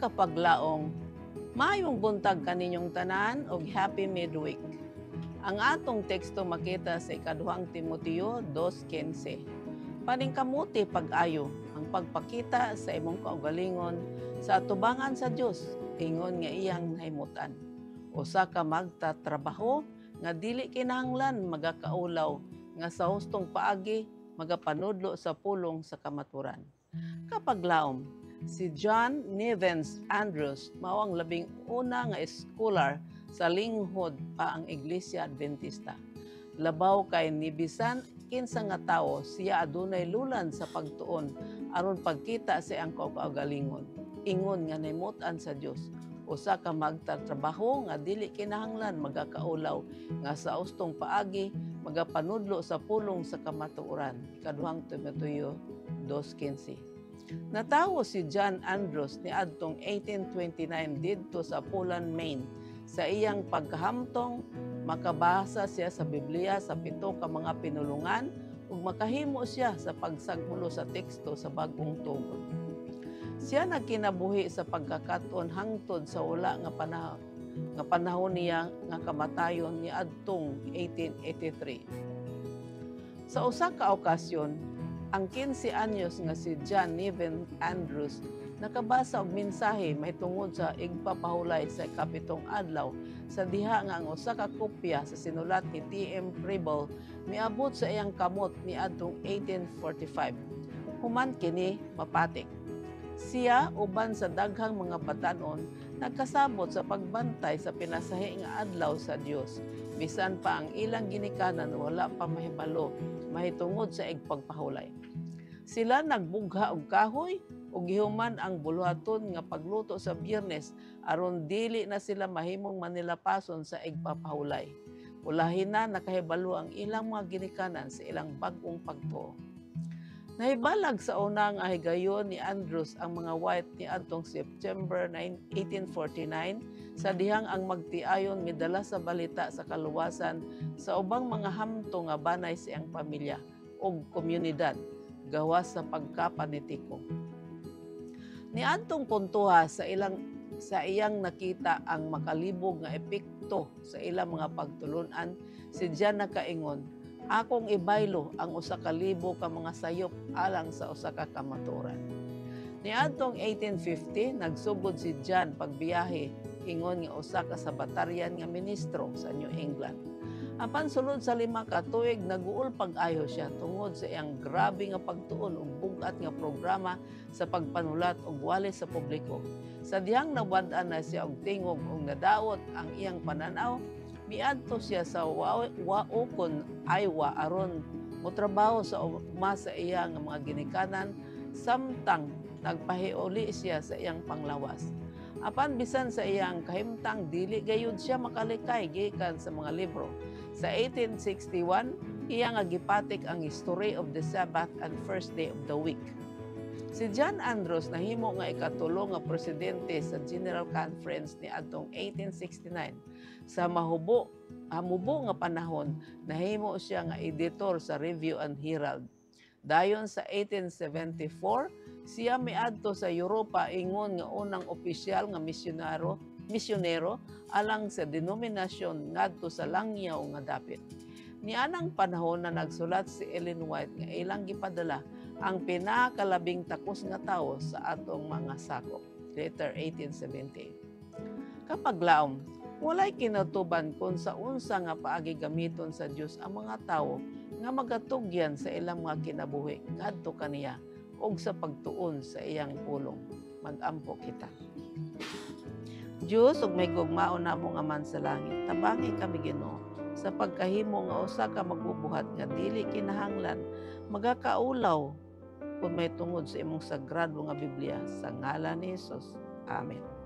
kapaglaong, maayong buntag kaninyong tanan og happy midweek. Ang atong teksto makita sa ikaduhang Timoteo 2:15. Paningkamuti pag-ayo ang pagpakita sa imong kaugalingon sa atubangan sa Dios, ingon nga iyang nahimutan. Usa ka magtatrabaho nga dili kinahanglan magakaulaw nga sa hustong paagi magapanudlo sa pulong sa kamaturan. Kapaglaom, si John Nivens Andrews mao ang labing una nga scholar sa linghod pa ang Iglesia Adventista. Labaw kay ni bisan kinsa nga tawo siya adunay lulan sa pagtuon aron pagkita sa iyang kaugalingon. Ingon nga nahimutan sa Dios, usa ka magtatrabaho nga dili kinahanglan magakaulaw nga sa ustong paagi magapanudlo sa pulong sa kamatuoran. Ikaduhang Timoteo 2:15. Natawo si John Andrews ni adtong 1829 didto sa Poland, Maine. Sa iyang pagkahamtong, makabasa siya sa Biblia sa 7 ka mga pinulungan ug makahimo siya sa pagsagmulo sa teksto sa bagong tugon. Siya nagkinabuhi sa pagkakaton hangtod sa wala nga panahon niya nga kamatayon ni adtong 1883. Sa usa ka okasyon, ang 15 anyos nga si John Nivens Andrews nakabasa og mensahe mahitungod sa igpapahulay sa ikapitong adlaw sa diha nga ang usa ka kopya sa sinulat ni T.M. Preble miabot sa iyang kamot ni adtong 1845. Human kini mapatik. Siya uban sa daghang mga batan-on nagkasabot sa pagbantay sa pinasahi nga adlaw sa Dios bisan pa ang ilang ginikanan wala pa mahibalo mahitungod sa igpagpahulay. Sila nagbugha og kahoy ug gihuman ang buluhaton nga pagluto sa Biyernes aron dili na sila mahimong manilapason sa igpapahulay. Ulahin na nakahibalo ang ilang mga ginikanan sa ilang bag-ong pagtuo. Nahibalag sa unang ahigayon ni Andrews ang mga white ni adtong September 1849 sa dihang ang magtiayon midala sa balita sa kaluwasan sa ubang mga hamto nga banay sa iyang pamilya ug komunidad gawas sa pagkapanitiko. Ni adtong puntuha sa iyang nakita ang makalibog nga epekto sa ilang mga pagtulunan, si John nakaingon, akong ibaylo ang usa ka libo ka mga sayop alang sa usa ka kamaturan. Niadtong 1850 nagsugod si John pagbiyahe ingon nga usa ka sa bataryan nga ministro sa New England. Apan sulod sa 5 ka tuig naguol pag-ayo siya tungod sa iyang grabe nga pagtuon ug bugat nga programa sa pagpanulat ug wali sa publiko. Sa dihang nabad-an na siya og tingog ug nadaot ang iyang pananaw, miadto siya sa Waukon, Iowa aron motrabaho sa uma sa iya nga mga ginikanan samtang nagpahiuli siya sa iyang panglawas. Apan bisan sa iyang kahimtang dili gayud siya makalikay gikan sa mga libro. Sa 1861, iya nga gipatik ang History of the Sabbath and First Day of the Week. Si John Andrews nahimo nga ikatulo nga presidente sa General Conference ni adtong 1869. Sa hamubo nga panahon, nahimo siya nga editor sa Review and Herald. Dayon sa 1874, siya miadto sa Europa ingon nga unang opisyal nga misyonero alang sa denominasyon ngadto sa langyaw nga dapit. Nianang panahon na nagsulat si Ellen White nga ilang gipadala ang pinakalabing takos nga tawo sa atong mga sakop. Later 1878. Kapaglaom, walay kinatuban kung sa unsa nga paagi gamiton sa Dios ang mga tawo nga magatugyan sa ilang mga kinabuhi ngadto kaniya ug sa pagtuon sa iyang pulong. Mag-ampo kita. Diyos ug may gugmaon namo nga man sa langit, tabangi kami Ginoo sa pagkahimo nga usa ka magbubuhat nga dili kinahanglan magakaulaw kung may tungod sa imong sagrado nga Biblia sa ngalan ni Hesus. Amen.